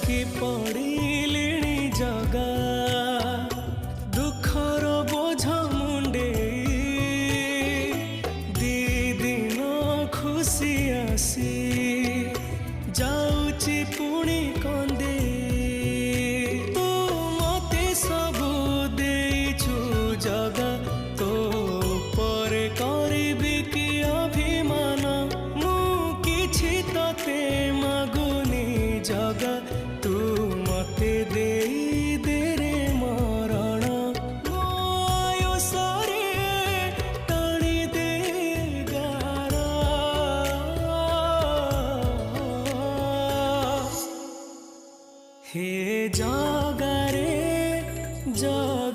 କି ପଡ଼ିଲିଣି ଜଗା ଦୁଃଖର ବୋଝ ମୁଣ୍ଡେଇ ଦି ଦିନ ଖୁସି ଆସି ଯାଉଛି ପୁଣି କନ୍ଦେଇ ତୁ ମତେ ସବୁ ଦେଇଛୁ ଜଗା ତୋ ଉପରେ କରିବି କି ଅଭିମାନ ମୁଁ କିଛି ତତେ ମାଗୁନି ଜଗା ତୁ ମତେ ଦେଇ ଦେ ରେ ମରଣ ମୋ ଆୟୁଷରେ ଟାଣି ଦେ ଗାର ହେ ଜଗାରେ ଜଗା